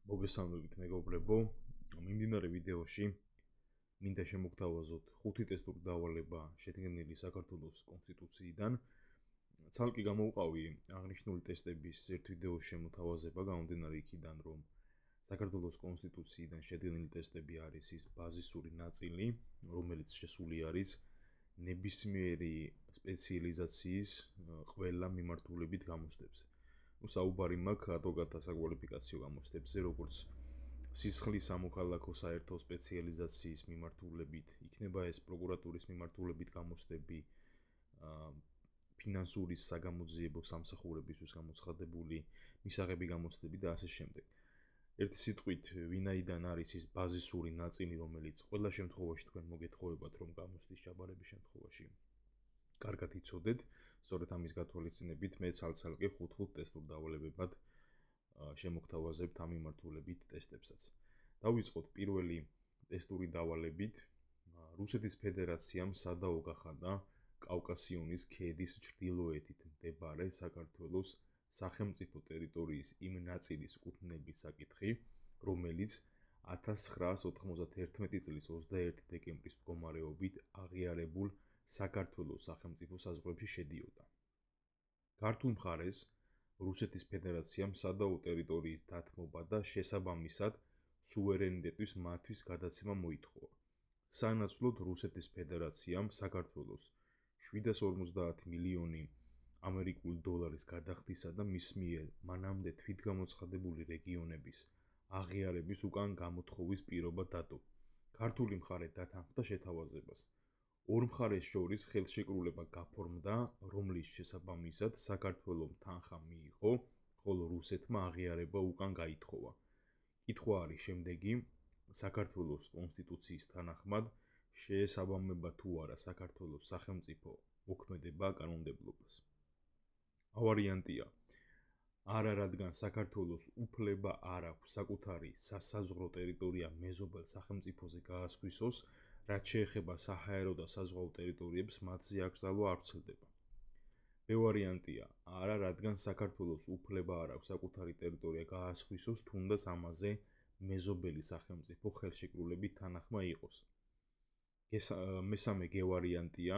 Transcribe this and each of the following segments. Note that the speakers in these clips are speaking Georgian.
მოგესალმებით მეგობრებო, მიმდინარე ვიდეოში მინდა შემოგთავაზოთ 5 ტესტური დავალება შედგენილი საქართველოს კონსტიტუციიდან. ცალკე გამოვყავი აღნიშნული ტესტების ერთ ვიდეოს შემოთავაზება გამომდინარე იქიდან, რომ საქართველოს კონსტიტუციიდან შედგენილი ტესტები არის ის ბაზისური ნაწილი, რომელიც შესული არის ნებისმიერი სპეციალიზაციის ყველა მიმართულებით გამოცდებზე. საუბარი მაქვს ადვოკატთა საკვალიფიკაციო გამოცდებზე, როგორც სისხლის სამოქალაქო საერთო სპეციალიზაციის მიმართულებით, იქნება ეს პროკურატურის მიმართულებით გამოცდები, ფინანსურის საგამოძიებო სამსახურებისთვის გამოცხადებული მისაღები გამოცდები და ასე შემდეგ. ერთი სიტყვით, ვინაიდან არის ის ბაზისური ნაწილი, რომელიც ყველა შემთხვევაში თქვენ მოგეთხოვებათ, რომ გამოცდის ჩაბარების შემთხვევაში კარგად იცოდეთ, სწორედ ამის გათვალისწინებით მე ცალ-ცალკე 5 ტესტურ დავალებებად შემოგთავაზებთ ამ მიმართულებით ტესტებსაც. დავიწყოთ პირველი ტესტური დავალებით. რუსეთის ფედერაციამ სადაო გახადა კავკასიონის ქედის ჩრდილოეთით მდებარე საქართველოს სახელმწიფო ტერიტორიის იმ ნაწილის კუთვნების საკითხი, რომელიც 1991 წლის 21 დეკემბრის მდგომარეობით აღიარებულ საქართველოს სახელმწიფო საზღვრებში შედიოდა. ქართულ მხარეს რუსეთის ფედერაციამ სადაო ტერიტორიის დათმობა და შესაბამისად სუვერენიტეტის მართვის გადაცემა მოითხოვა. სანაცვლოდ რუსეთის ფედერაციამ საქართველოს 750 მილიონი ამერიკული დოლარის გადახდისა და მის მიერ მანამდე თვითგამოცხადებული რეგიონების აღიარების უკან გამოთხოვის პირობა დადო. ქართული მხარე დათანხმდა შეთავაზებას. ორ მხარეს შორის ხელშეკრულება გაფორმდა, რომლის შესაბამისად საქართველომ თანხა მიიღო, ხოლო რუსეთმა აღიარება უკან გაითხოვა. კითხვა არის შემდეგი: საქართველოს კონსტიტუციის თანახმად შეესაბამება თუ არა საქართველოს სახელმწიფო მოქმედება კანონმდებლობას? ვარიანტია: არა, რადგან საქართველოს უფლება არ აქვს საკუთარი სასაზღვრო ტერიტორია მეზობელ სახელმწიფოზე გაასხვისოს, რაც შეეხება საჰაერო და საზღვაო ტერიტორიებს, მათზე აკრძალვა არ ვრცელდება. ვარიანტია: არა, რადგან საქართველოს უფლება არ აქვს საკუთარი ტერიტორია გაასხვისოს, თუნდაც ამაზე მეზობელი სახელმწიფო ხელშეკრულებით თანახმა იყოს. მესამე ვარიანტია: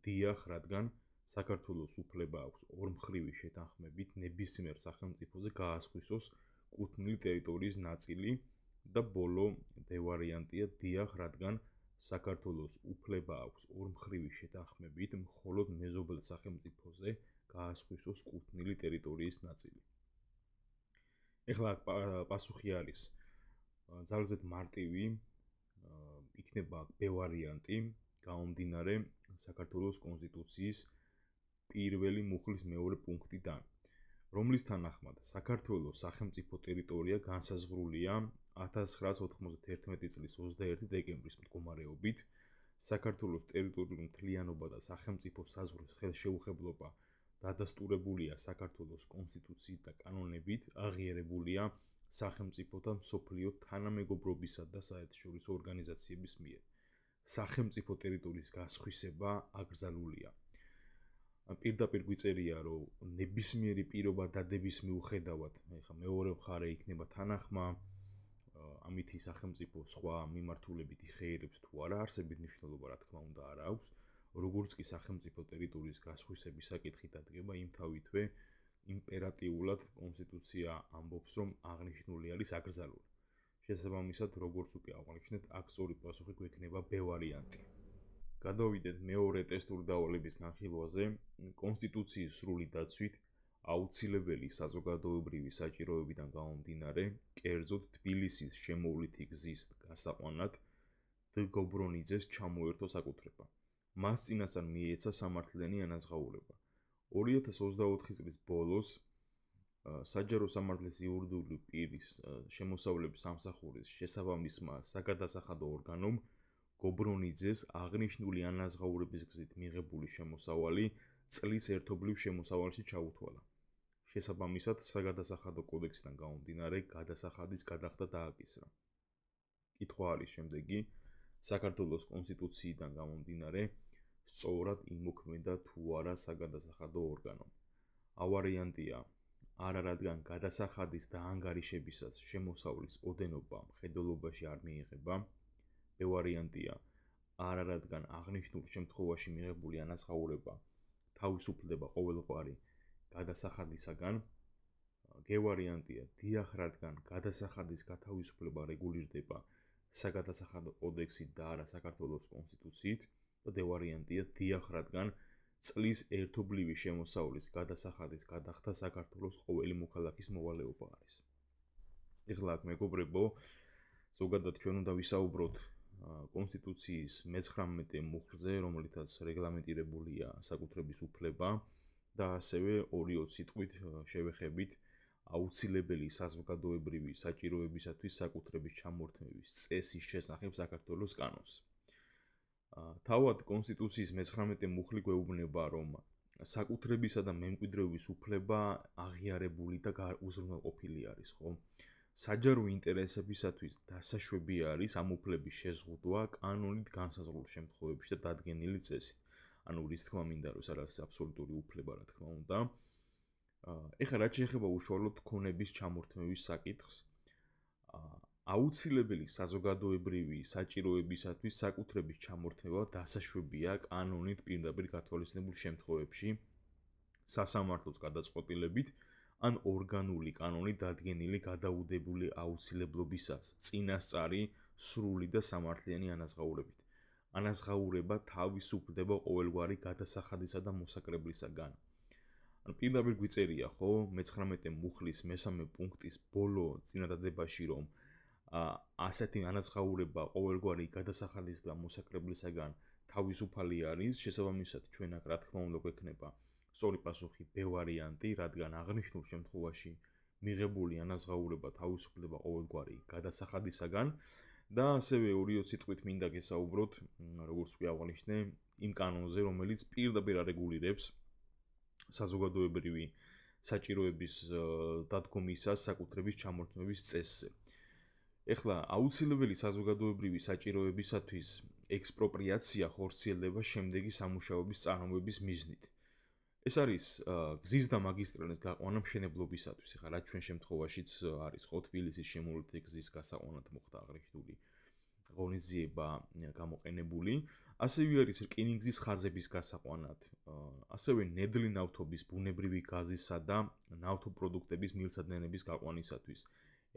დიახ, რადგან საქართველოს უფლება აქვს ორმხრივი შეთანხმებით ნებისმიერ სახელმწიფოზე გაასხვისოს კუთვნილი ტერიტორიის ნაწილი და ბოლო ვარიანტია: დიახ, რადგან საქართველოს უფლება აქვს ორმხრივი შეთანხმებით მხოლოდ მეზობელ სახელმწიფოზე გაასხვისოს კუთვნილი ტერიტორიის ნაწილი. ეხლა პასუხი არის ძალზედ მარტივი, იქნება ვარიანტი გამომდინარე საქართველოს კონსტიტუციის პირველი მუხლის მეორე პუნქტიდან, რომლის თანახმად საქართველოს სახელმწიფო ტერიტორია განსაზღვრულია 1991 წლის 21 დეკემბრის მდგომარეობით. საქართველოს ტერიტორიული მთლიანობა და სახელმწიფო საზღვრის ხელშეუხებლობა დადასტურებულია საქართველოს კონსტიტუციით და კანონებით, აღიარებულია სახელმწიფოთა მსოფლიო თანამეგობრობისა და საერთაშორისო ორგანიზაციების მიერ. სახელმწიფო ტერიტორიის გასხვისება აკრძალულია. პირდაპირ გვიწერია, რომ ნებისმიერი პირობა დადების მიუხედავად, ეხლა მეორე მხარე იქნება თანახმა, ამითი სახელმწიფო სხვა მიმართულებით იხეირებს თუ არა, არსებით მნიშვნელობა რა თქმა უნდა არ აქვს, როგორც კი სახელმწიფო ტერიტორიის გასხვისების საკითხი დადგება, იმთავითვე იმპერატიულად კონსტიტუცია ამბობს, რომ აღნიშნული არის აკრძალული. შესაბამისად, როგორც უკვე აღვნიშნეთ, აქ სწორი პასუხი გვექნება ვარიანტი. გადავიდეთ მეორე ტესტური დავალების განხილვაზე. კონსტიტუციის სრული დაცვით აუცილებელი საზოგადოებრივი საჭიროებიდან გამომდინარე, კერძოდ თბილისის შემოვლითი გზის გასაყვანად დ-გობრონიძეს ჩამოერთო საკუთრება. მას წინასწარ მიეცა სამართლიანი ანაზღაურება. 2024 წლის ბოლოს საჯარო სამართლის იურიდიული პირის შემოსავლების სამსახურის შესაბამისმა საგადასახადო ორგანომ გობრონიძეს აღნიშნული ანაზღაურების გზით მიღებული შემოსავალი წლის ერთობლივ შემოსავალში ჩაუთვალა. შესაბამისად, საგადასახადო კოდექსიდან გამომდინარე, გადასახადის გადახდა დააკისრა. კითხვა არის შემდეგი: საქართველოს კონსტიტუციიდან გამომდინარე, სწორად იმოქმედა თუ არა საგადასახადო ორგანო? ვარიანტია: არა რადგან გადასახადის და ანგარიშებისას შემოსავლის ოდენობა მხედველობაში არ მიიღება. B ვარიანტია არა რადგან აღნიშნულ შემთხვევაში მიღებული ანაზღაურება თავისუფლდება ყოველგვარი გადასახადისაგან. G ვარიანტია დიახ რადგან გადასახადის გათავისუფლება რეგულირდება საგადასახადო კოდექსით და არა საქართველოს კონსტიტუციით. და D ვარიანტია დიახ რადგან წლის ერთობლივი შემოსავლის გადასახადის გადახდა საქართველოს ყოველი მოქალაქის მოვალეობა არის. ეხლა აქ მეგობრებო, ზოგადად ჩვენ უნდა ვისაუბროთ კონსტიტუციის მე-19 მუხლზე, რომელითაც რეგლამენტირებულია საკუთრების უფლება და ასევე 2-20 სიტყვით შევეხებით აუცილებელი საზოგადოებრივი საჭიროებისათვის საკუთრების ჩამორთმევის წესის შესახებ საქართველოს კანონს. თავად კონსტიტუციის მე-19 მუხლი გვეუბნება, რომ საკუთრებისა და მემკვიდრეობის უფლება აღიარებული და უზრუნველყოფილი არის, ხო? საჯარო ინტერესებისათვის დასაშვები არის ამ უფლების შეზღუდვა კანონით განსაზღვრულ შემთხვევებში და დადგენილი წესით. ანუ რის თქმა მინდა, რომ ეს არის აბსოლუტური უფლება, რა თქმა უნდა. ეხლა რაც შეეხება უშუალოდ ქონების ჩამორთმევის საკითხს, აუცილებელი საზოგადოებრივი საჭიროებისათვის საკუთრების ჩამორთმევა დასაშვებია კანონით პირდაპირ გათვალისწინებულ შემთხვევებში სასამართლოს გადაწყვეტილებით ან ორგანული კანონით დადგენილი გადაუდებული აუცილებლობისას წინასწარი სრული და სამართლიანი ანაზღაურებით. ანაზღაურება თავისუფლდება ყოველგვარი გადასახადისა და მოსაკრებლისაგან. პირდაპირ გვიწერია, ხო, მე-19 მუხლის მე-3 პუნქტის ბოლო წინადადებაში, რომ ასეთი ანაზღაურება ყოველგვარი გადასახადის და მოსაკრებლისაგან თავისუფალი არის, შესაბამისად ჩვენ აქ რა თქმა უნდა გვექნება სწორი პასუხი B ვარიანტი, რადგან აღნიშნულ შემთხვევაში მიღებული ანაზღაურება თავისუფლდება ყოველგვარი გადასახადისაგან და ასევე 2-20 სიტყვით მინდა გესაუბროთ, როგორც კი აღნიშნე, იმ კანონზე, რომელიც პირდაპირ არეგულირებს საზოგადოებრივი საჭიროების დადგომისას საკუთრების ჩამორთმევის წესზე. ეხლა აუცილებელი საზოგადოებრივი საჭიროებისათვის ექსპროპრიაცია ხორციელდება შემდეგი სამუშაოების წარმოების მიზნით. ეს არის გზის და მაგისტრალის გაყვანა მშენებლობისათვის. ეხლა რაც ჩვენ შემთხვევაშიც არის, ხო, თბილისის შემოვლითი გზის გასაყვანად მოხდა აღნიშნული ღონისძიება გამოყენებული. ასევე არის რკინიგზის ხაზების გასაყვანად, ასევე ნედლი ნავთობის, ბუნებრივი გაზისა და ნავთობპროდუქტების მილსადენების გაყვანისათვის,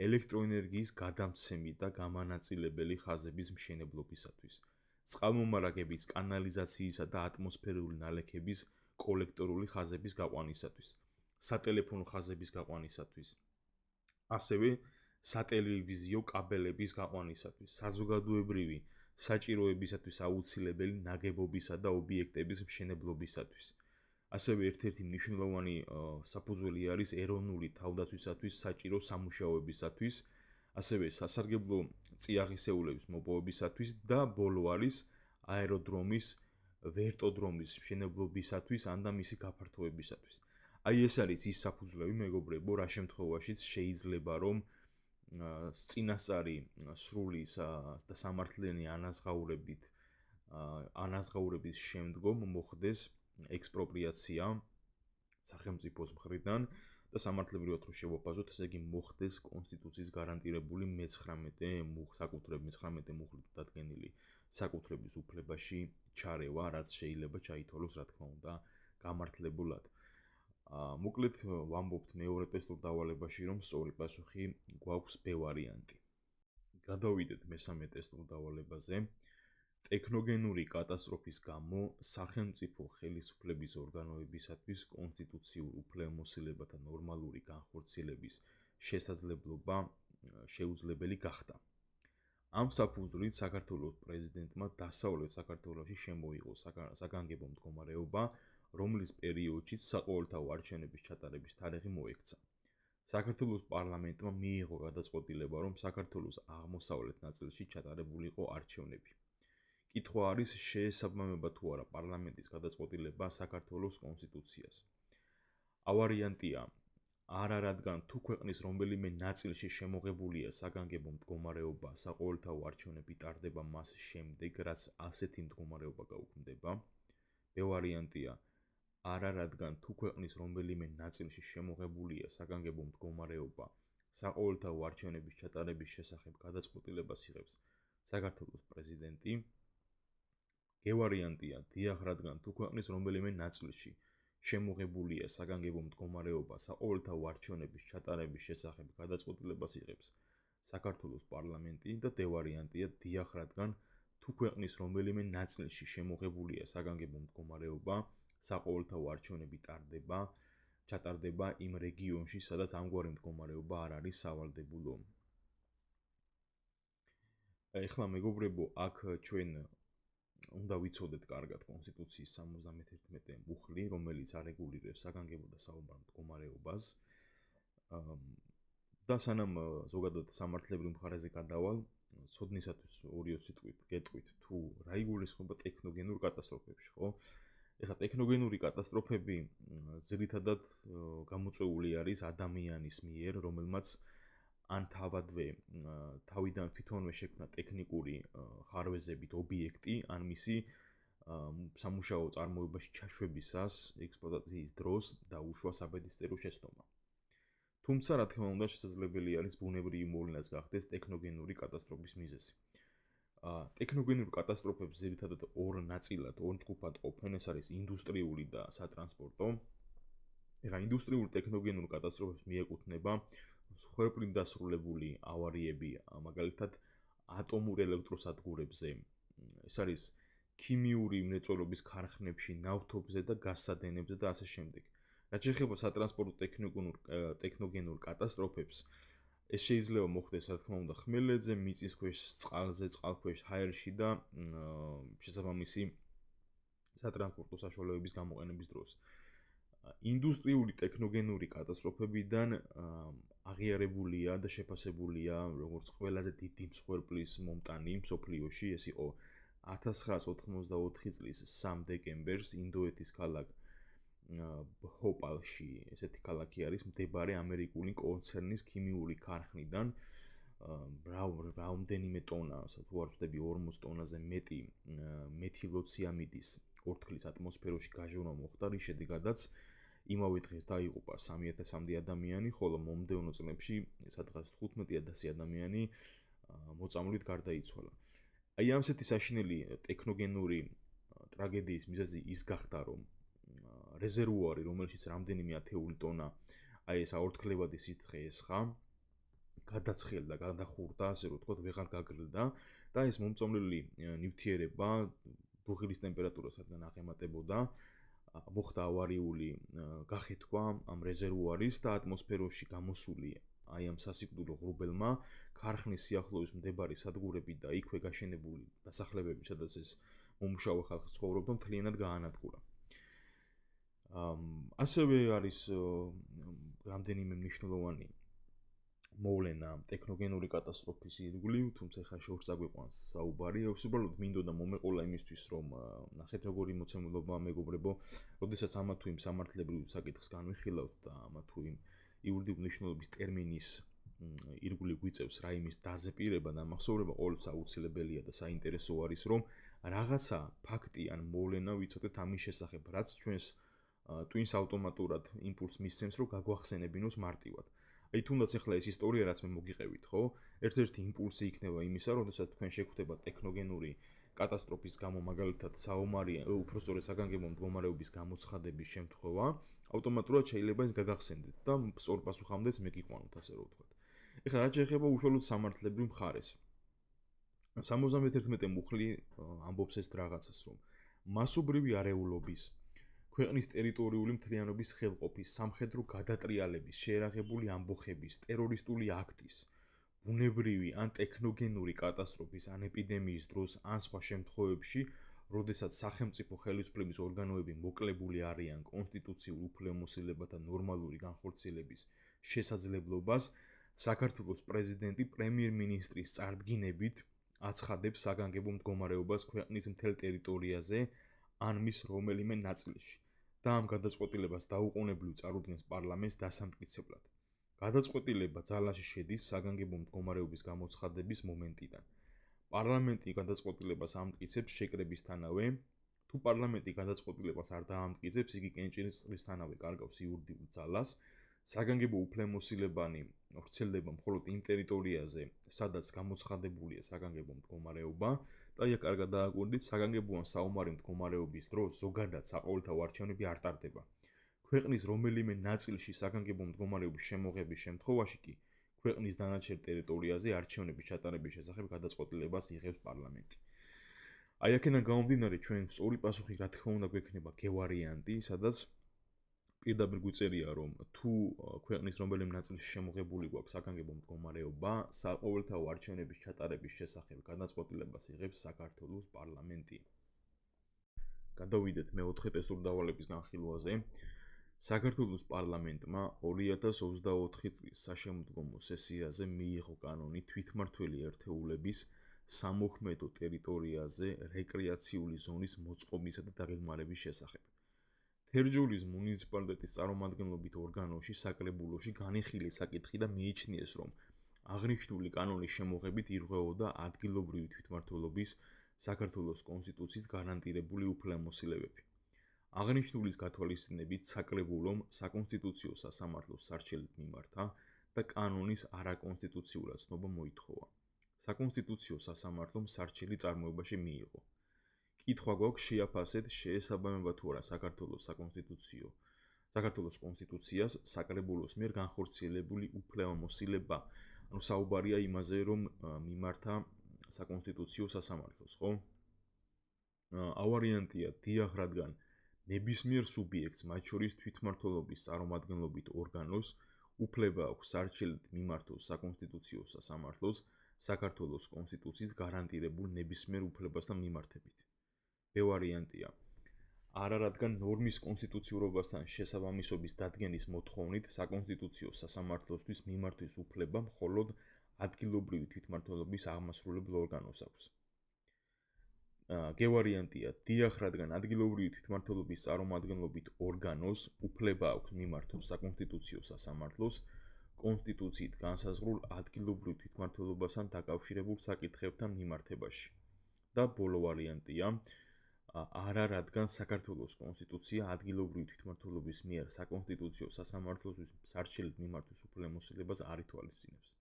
ელექტროენერგიის გადამცემი და გამანაწილებელი ხაზების მშენებლობისათვის, წყალმომარაგების, კანალიზაციისა და ატმოსფერული ნალექების კოლექტორული ხაზების გაყვანისათვის, სატელეფონო ხაზების გაყვანისათვის, ასევე სატელევიზიო კაბელების გაყვანისათვის, საზოგადოებრივი საჭიროებისათვის აუცილებელი ნაგებობისა და ობიექტების მშენებლობისათვის. ასევე ერთ-ერთი მნიშვნელოვანი საფუძველი არის ეროვნული თავდაცვისათვის საჭირო სამუშაოებისათვის, ასევე სასარგებლო წიაღისეულების მოპოვებისათვის და ბოლო არის აეროდრომის, ვერტოდრომის მშენებლობისათვის ან და მისი გაფართოებისათვის. აი ეს არის ის საფუძვლები, მეგობრებო, რა შემთხვევაშიც შეიძლება რომ წინასწარი სრული და სამართლიანი ანაზღაურების შემდგომ მოხდეს ექსპროპრიაცია სახელმწიფოს მხრიდან და სამართლებრივად რო შევაფასოთ, ესე იგი მოხდეს კონსტიტუციის გარანტირებული მე-19 მუხლით დადგენილი საკუთრების უფლებაში ჩარევა, რაც შეიძლება ჩაითვალოს, რა თქმა უნდა, გამართლებულად. მოკლედ ვამბობთ მეორე ტესტურ დავალებაში, რომ სწორი პასუხი გვაქვს B ვარიანტი. გადავიდეთ მე-3 ტესტურ დავალებაზე. ტექნოგენური კატასტროფის გამო სახელმწიფო ხელისუფლების ორგანოებისათვის კონსტიტუციურ უფლებამოსილებათა ნორმალური განხორციელების შესაძლებლობა შეუძლებელი გახდა. ამ საფუძვლით საქართველოს პრეზიდენტმა დასავლეთ საქართველოში შემოიღო საგანგებო მდგომარეობა, რომლის პერიოდშიც საყოველთაო არჩევნების ჩატარების თარიღი მოექცა. საქართველოს პარლამენტმა მიიღო გადაწყვეტილება, რომ საქართველოს აღმოსავლეთ ნაწილში ჩატარებულიყო არჩევნები. კითხვა არის, შეესაბამება თუ არა პარლამენტის გადაწყვეტილება საქართველოს კონსტიტუციას. A ვარიანტია არა რადგან თუ ქვეყნის რომელიმე ნაწილში შემოღებულია საგანგებო მდგომარეობა, საყოველთაო არჩევნები ტარდება მას შემდეგ, რაც ასეთი მდგომარეობა გაუქმდება. B ვარიანტია არა, რადგან თუ ქვეყნის რომელიმე ნაწილში შემოღებულია საგანგებო მდგომარეობა, საყოველთაო არჩევნების ჩატარების შესახებ გადაწყვეტილებას იღებს საქართველოს პრეზიდენტი. გევარიანტია, დიახ, რადგან თუ ქვეყნის რომელიმე ნაწილში შემოღებულია საგანგებო მდგომარეობა, საყოველთაო არჩევნების ჩატარების შესახებ გადაწყვეტილებას იღებს საქართველოს პარლამენტი და დე ვარიანტია, დიახ, რადგან თუ ქვეყნის რომელიმე ნაწილში შემოღებულია საგანგებო მდგომარეობა, საყოველთაო არჩევნები ჩატარდება იმ რეგიონში, სადაც ამგვარი მდგომარეობა არ არის სავალდებულო. ეხლა მეგობრებო, აქ ჩვენ უნდა ვიცოდეთ კარგად კონსტიტუციის 71 მუხლი, რომელიც არეგულირებს საგანგებო და საომარ მდგომარეობას. და სანამ ზოგადად სამართლებრივ მხარეზე გადავალ, ცოდნისათვის ორი სიტყვით გეტყვით, თუ რა იგულისხმება ტექნოგენურ კატასტროფებში, ხო? ეხლა ტექნოგენური კატასტროფები ძირითადად გამოწვეული არის ადამიანის მიერ, რომელმაც ან თავადვე თავიდან თვითონვე შექმნა ტექნიკური ხარვეზებით ობიექტი, ან მისი სამუშაო წარმოებაში ჩაშვებისას, ექსპლუატაციის დროს და უშუა საბედისწერო შეცდომა. თუმცა, რა თქმა უნდა, შესაძლებელი არის ბუნებრივი მოვლენაც გახდეს ტექნოგენური კატასტროფის მიზეზი. ტექნოგენურ კატასტროფებს ძირითადად ორ ნაწილად, ორ ჯგუფად ყოფენ, ეს არის ინდუსტრიული და სატრანსპორტო. ეხლა ინდუსტრიულ ტექნოგენურ კატასტროფებს მიეკუთვნება სხვერპლით დასრულებული ავარიები, მაგალითად ატომურ ელექტროსადგურებზე. ეს არის ქიმიური მრეწველობის ქარხნებში, ნავთობზე და გაზსადენებზე და ასე შემდეგ. რაც შეეხება სატრანსპორტო ტექნოგენურ კატასტროფებს, ეს შეიძლება მოხდეს, რა თქმა უნდა, ხმელეთზე, მიწის ქვეშ, წყალზე, წყალქვეშ, ჰაერში და შესაბამისი სატრანსპორტო საშუალებების გამოყენების დროს. ინდუსტრიული ტექნოგენური კატასტროფებიდან აღიარებულია და შეფასებულია როგორც ყველაზე დიდი მსხვერპლის მომტანი მსოფლიოში. ეს იყო 1984 წლის 3 დეკემბერს ინდოეთის ქალაქ ბჰოპალში, ესეთი ქალაქი არის, მდებარე ამერიკული კონცერნის ქიმიური ქარხნიდან რამდენიმე ტონა, თუ არ ვწდები 40 ტონაზე მეტი მეთილოციამიდის ორთქლის ატმოსფეროში გაჟონა მოხდა, რის შედეგადაც იმავე დღეს დაიღუპა 3000-მდე ადამიანი, ხოლო მომდევნო წლებში სადღაც 15000 ადამიანი მოწამვლით გარდაიცვალა. აი ამსეთი საშინელი ტექნოგენური ტრაგედიის მიზეზი ის გახდა, რომ რეზერვუარი, რომელშიც რამდენიმე ათეული ტონა აი ეს აორთქლებადი სითხე ესხა, გადაცხელდა, გადახურდა, ასე რომ ვთქვათ, ვეღარ გაგრილდა და ეს მომწამლელი ნივთიერება დუღილის ტემპერატურასთან აღემატებოდა, მოხდა ავარიული გახეთქვა ამ რეზერვუარის და ატმოსფეროში გამოსული აი ამ სასიკვდილო ღრუბელმა ქარხნის სიახლოვეს მდებარე სადგურები და იქვე გაშენებული დასახლებები, სადაც ეს მომუშავე ხალხი ცხოვრობდა, მთლიანად გაანადგურა. ასევე არის რამდენიმე მნიშვნელოვანი მოვლენა ტექნოგენური კატასტროფის ირგვლივ, თუმცა ხა შორს აგვიყვანს საუბარი. უბრალოდ მინდოდა მომეყოლა იმისთვის, რომ ნახეთ როგორი მოცემულობაა მეგობრებო, როდესაც ამა თუ იმ სამართლებრივ საკითხს განვიხილავთ და ამა თუ იმ იურიდიული მნიშვნელობის ტერმინის ირგვლივ გვიწევს რაიმის დაზეპირება და მახსოვრება ყოველთვის აუცილებელია და საინტერესო არის, რომ რაღაცა ფაქტი ან მოვლენა ვიცოდეთ ამის შესახებ, რაც ჩვენს ტვინს ავტომატურად იმპულსს მისცემს, რომ გაგვახსენებინოს მარტივად. აი თუნდაც ახლა ეს ისტორია, რაც მე მოგიყევით, ხო? ერთ-ერთი იმპულსი იქნება იმისა, როდესაც თქვენ შეგვხვდება ტექნოგენური კატასტროფის გამო, მაგალითად, უпростоრე საგანგებო მდგომარეობის გამოცხადების შემთხვევა, ავტომატურად შეიძლება ის გაგახსენდეთ და სწორ პასუხამდეც მე გიყვანოთ, ასე რომ ვთქვათ. ეხლა რაც შეეხება უშუალოდ სამართლებრივ მხარეს. 71 მუხლი ამბობს ეს რაღაცას, რომ მასობრივი არეულობის ქვეყნის ტერიტორიული მთლიანობის ხელყოფის, სამხედრო გადატრიალების, შეერაღებული ამბოხების, ტერორისტული აქტის, ბუნებრივი ან ტექნოგენური კატასტროფის ან ეპიდემიის დროს ან სხვა შემთხვევებში, როდესაც სახელმწიფო ხელისუფლების ორგანოები მოკლებული არიან კონსტიტუციურ უფლებამოსილებათა ნორმალური განხორციელების შესაძლებლობას, საქართველოს პრეზიდენტი პრემიერ-მინისტრის წარდგინებით აცხადებს საგანგებო მდგომარეობას ქვეყნის მთელ ტერიტორიაზე ან მის რომელიმე ნაწილში და ამ გადაწყვეტილებას დაუყოვნებლივ წარუდგენს პარლამენტს დასამტკიცებლად. გადაწყვეტილება ძალაში შედის საგანგებო მდგომარეობის გამოცხადების მომენტიდან. პარლამენტი გადაწყვეტილებას ამტკიცებს შეკრებისთანავე, თუ თუ პარლამენტი გადაწყვეტილებას არ დაამტკიცებს, იგი კენჭისყრისთანავე კარგავს იურიდიულ ძალას, საგანგებო უფლებამოსილებანი ვრცელდება მხოლოდ იმ ტერიტორიაზე, სადაც გამოცხადებულია საგანგებო მდგომარეობა და იქ კარგად დააკვირდით, საგანგებო ან საომარი მდგომარეობის დროს ზოგადად საყოველთაო არჩევნები არ ტარდება. ქვეყნის რომელიმე ნაწილში საგანგებო მდგომარეობის შემოღების შემთხვევაში კი ქვეყნის დანარჩენ ტერიტორიაზე არჩევნების ჩატარების შესახებ გადაწყვეტილებას იღებს პარლამენტი. აი აქედან გამომდინარე, ჩვენ სწორი პასუხი რა თქმა უნდა გვექნება G ვარიანტი, სადაც პირდაპირ გვიწერია, რომ თუ ქვეყნის რომელიმე ნაწილში შემოღებული გვაქვს საგანგებო მდგომარეობა, საყოველთაო არჩევნების ჩატარების შესახებ გადაწყვეტილებას იღებს საქართველოს პარლამენტი. გადავიდეთ მეოთხე ტესტური დავალების განხილვაზე. საქართველოს პარლამენტმა 2024 წლის საშემოდგომო სესიაზე მიიღო კანონი თვითმმართველი ერთეულების სამოქმედო ტერიტორიაზე რეკრეაციული ზონის მოწყობისა და დაგეგმარების შესახებ. თერჯოლის მუნიციპალიტეტის წარმომადგენლობით ორგანოში საკრებულოში განიხილე საკითხი და მიიჩნიეს, რომ აღნიშნული კანონის შემოღებით ირღვეოდა ადგილობრივი თვითმმართველობის საქართველოს კონსტიტუციით გარანტირებული უფლებამოსილებები. აღნიშნულის გათვალისწინებით საკრებულომ საკონსტიტუციო სასამართლოს სარჩელით მიმართა და კანონის არაკონსტიტუციურად ცნობა მოითხოვა. საკონსტიტუციო სასამართლომ სარჩელი წარმოებაში მიიღო. კითხვა გვაქვს შეაფასეთ შეესაბამება თუ არა საქართველოს კონსტიტუციას საკრებულოს მიერ განხორციელებული უფლებამოსილება. ანუ საუბარია იმაზე, რომ მიმართა საკონსტიტუციო სასამართლოს, ხო? A ვარიანტია დიახ, რადგან ნებისმიერ სუბიექტს, მათ შორის თვითმმართველობის წარმომადგენლობით ორგანოს, უფლება აქვს სარჩელით მიმართოს საკონსტიტუციო სასამართლოს საქართველოს კონსტიტუციის გარანტირებულ ნებისმიერ უფლებასთან მიმართებით. B ვარიანტია არა, რადგან ნორმის კონსტიტუციურობასთან შესაბამისობის დადგენის მოთხოვნით საკონსტიტუციო სასამართლოსთვის მიმართვის უფლება მხოლოდ ადგილობრივი თვითმმართველობის აღმასრულებელ ორგანოს აქვს. G ვარიანტია დიახ, რადგან ადგილობრივი თვითმმართველობის წარმომადგენლობით ორგანოს უფლება აქვს მიმართოს საკონსტიტუციო სასამართლოს კონსტიტუციით განსაზღვრულ ადგილობრივ თვითმმართველობასთან დაკავშირებულ საკითხებთან მიმართებაში. და ბოლო ვარიანტია არა, რადგან საქართველოს კონსტიტუცია ადგილობრივი თვითმმართველობის მიერ საკონსტიტუციო სასამართლოსთვის სარჩელით მიმართვის უფლებამოსილებას არ ითვალისწინებს.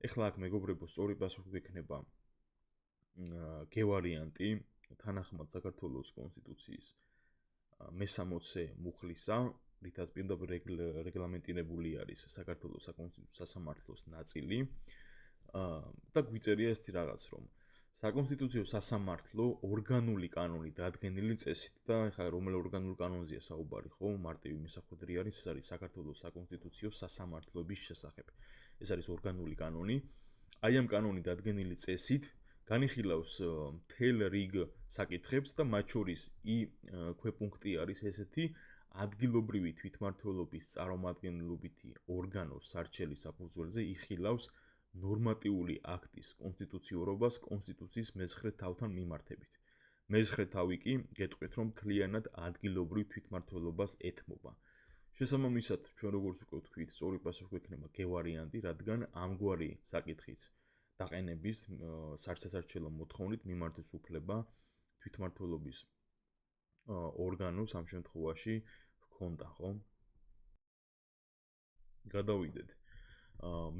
ეხლა აქ მეგობრებო, სწორი პასუხი გვექნება G ვარიანტი, თანახმად საქართველოს კონსტიტუციის მე-60 მუხლისა, რითაც პირდაპირ რეგლამენტირებული არის საქართველოს საკონსტიტუციო სასამართლოს ნაწილი და გვიწერია ესეთი რაღაც, რომ საკონსტიტუციო სასამართლო ორგანული კანონი დადგენილი წესით და ეხლა რომელ ორგანულ კანონზეა საუბარი, ხო? მარტივი მისახვედრი არის, ეს არის საქართველოს საკონსტიტუციო სასამართლოების შესახებ. ეს არის ორგანული კანონი. აი ამ კანონი დადგენილი წესით განიხილავს მთელ რიგ საკითხებს და მათ შორის ქვეპუნქტი არის ესეთი ადგილობრივი თვითმმართველობის წარმომადგენლობითი ორგანოს სარჩელის საფუძველზე იხილავს ნორმატიული აქტის კონსტიტუციურობას კონსტიტუციის მე-9 თავთან მიმართებით. მე-9 თავი კი გეტყვით, რომ მთლიანად ადგილობრივ თვითმმართველობას ეთმობა. შესაბამისად, ჩვენ როგორც უკვე ვთქვით, სწორი პასუხი გვექნება G ვარიანტი, რადგან ამგვარი საკითხის დაყენების სარჩელო მოთხოვნით მიმართვის უფლება თვითმმართველობის ორგანოს ამ შემთხვევაში ჰქონდა, ხო? გადავიდეთ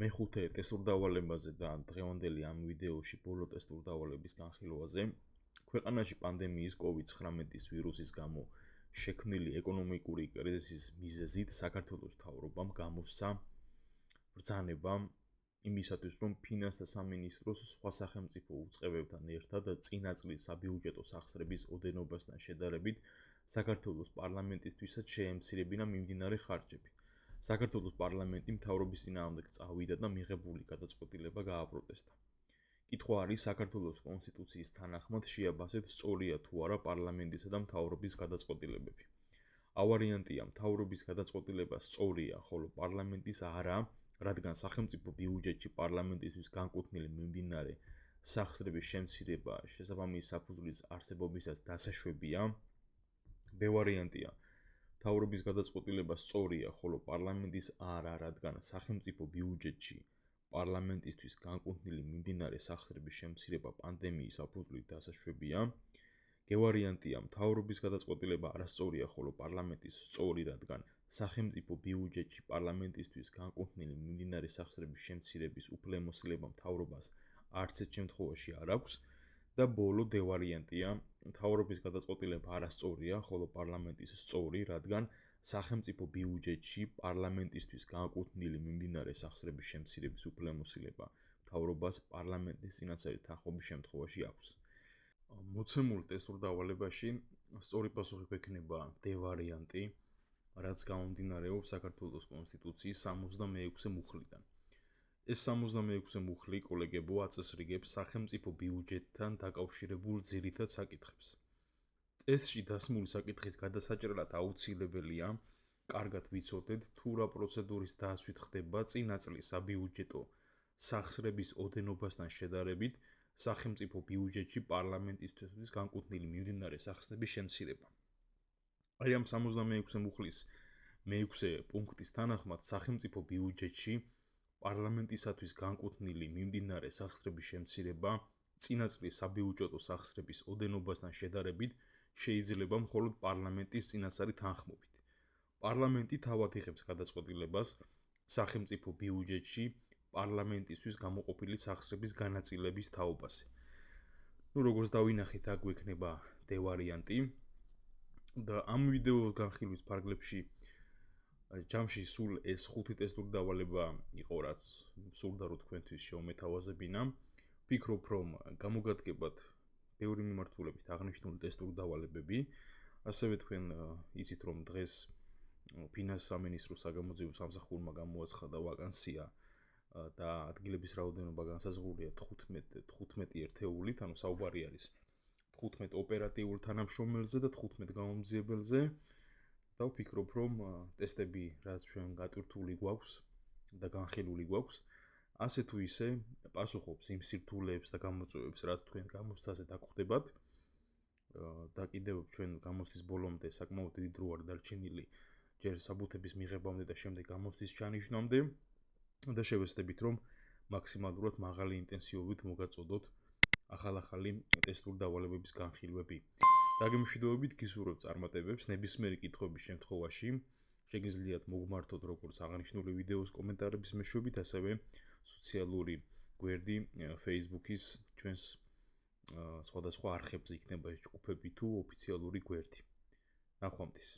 მეხუთე ტესტურ დავალებაზე და დღევანდელი ამ ვიდეოში ბოლო ტესტურ დავალების განხილვაზე. ქვეყანაში პანდემიის COVID-19 ვირუსის გამო შექმნილი ეკონომიკური კრიზისის მიზეზით საქართველოს მთავრობამ გამოსცა ბრძანება იმისათვის, რომ ფინანსთა სამინისტროს სხვა სახელმწიფო უწყებებთან ერთად წინა წლის საბიუჯეტო სახსრების ოდენობასთან შედარებით საქართველოს პარლამენტისთვისაც შეემცირებინა მიმდინარე ხარჯები. საქართველოს პარლამენტი მთავრობის წინააღმდეგ წავიდა და მიღებული გადაწყვეტილება გააპროტესტა. კითხვა არის საქართველოს კონსტიტუციის თანახმად შეაფასეთ სწორია თუ არა პარლამენტისა და მთავრობის გადაწყვეტილებები. A ვარიანტია მთავრობის გადაწყვეტილება სწორია, ხოლო პარლამენტის არა, რადგან სახელმწიფო ბიუჯეტში პარლამენტისთვის განკუთვნილი მიმდინარე სახსრების შემცირება შესაბამისი საფუძვლის არსებობისას დასაშვებია. B ვარიანტია მთავრობის გადაწყვეტილება სწორია, ხოლო პარლამენტის არა, რადგან სახელმწიფო ბიუჯეტში პარლამენტისთვის განკუთვნილი მიმდინარე სახსრების შემცირება პანდემიის საფუძვლით დასაშვებია. G გევარიანტია მთავრობის გადაწყვეტილება არასწორია, ხოლო პარლამენტის სწორი, რადგან სახელმწიფო ბიუჯეტში პარლამენტისთვის განკუთვნილი მიმდინარე სახსრების შემცირების უფლებამოსილება მთავრობას არც ერთ შემთხვევაში არ აქვს და ბოლო D ვარიანტია მთავრობის გადაწყვეტილება არასწორია, ხოლო პარლამენტის სწორი, რადგან სახელმწიფო ბიუჯეტში პარლამენტისთვის განკუთვნილი მიმდინარე სახსრების შემცირების უფლებამოსილება მთავრობას პარლამენტის წინასწარი თანხმობის შემთხვევაში აქვს. მოცემულ ტესტურ დავალებაში სწორი პასუხი გვექნება D ვარიანტი, რაც გამომდინარეობს საქართველოს კონსტიტუციის 66 მუხლიდან. ეს 66 მუხლი, კოლეგებო, აწესრიგებს სახელმწიფო ბიუჯეტთან დაკავშირებულ ძირითად საკითხებს. ტესტში დასმული საკითხის გადასაჭრელად აუცილებელია კარგად ვიცოდეთ, თუ რა პროცედურის დასვით ხდება წინა წლის საბიუჯეტო სახსრების ოდენობასთან შედარებით სახელმწიფო ბიუჯეტში პარლამენტისთვის განკუთვნილი მიმდინარე სახსრების შემცირება. აი ამ 66 მუხლის მე-6 პუნქტის თანახმად სახელმწიფო ბიუჯეტში პარლამენტისათვის განკუთვნილი მიმდინარე სახსრების შემცირება წინა წლის საბიუჯეტო სახსრების ოდენობასთან შედარებით შეიძლება მხოლოდ პარლამენტის წინასწარი თანხმობით. პარლამენტი თავად იღებს გადაწყვეტილებას სახელმწიფო ბიუჯეტში პარლამენტისთვის გამოყოფილი სახსრების განაწილების თაობაზე. როგორც დავინახეთ, აქ გვექნება D ვარიანტი და ამ ვიდეოს განხილვის ფარგლებში ჯამში სულ ეს 5 ტესტური დავალება იყო, რაც სურდა რომ თქვენთვის შევმეთავაზებინა. ვფიქრობ, რომ გამოგადგებათ ბევრი მიმართულებით აღნიშნული ტესტური დავალებები. ასევე თქვენ იცით, რომ დღეს ფინანსის სამინისტროს საგამოძიებო სამსახურმა გამოაცხადა ვაკანსია და ადგილების რაოდენობა განსაზღვრულია 15 ერთეულით, ანუ საუბარი არის 15 ოპერატიულ თანამშრომელზე და 15 გამომძიებელზე. და ვფიქრობ, რომ ტესტები, რაც ჩვენ გატვირთული გვაქვს და განხილული გვაქვს, ასე თუ ისე პასუხობს იმ სირთულეებს და გამოწვევებს, რაც თქვენ გამოცდაზე დაგხვდებათ. და კიდევ ჩვენ გამოცდის ბოლომდე საკმაოდ დიდი დრო არ დარჩენილი, ჯერ საბუთების მიღებამდე და შემდეგ გამოცდის ჩანიშვნამდე და შევეცდებით, რომ მაქსიმალურად მაღალი ინტენსივობით მოგაწოდოთ ახალ-ახალი ტესტური დავალებების განხილვები. დაგემშვიდობებით, გისურვებთ წარმატებებს, ნებისმიერი კითხვების შემთხვევაში შეგიძლიათ მოგმართოთ როგორც აღნიშნული ვიდეოს კომენტარების მეშვეობით, ასევე სოციალური გვერდი Facebook-ის ჩვენს სხვადასხვა არხებზე იქნება ეს ჯგუფები თუ ოფიციალური გვერდი. ნახვამდის.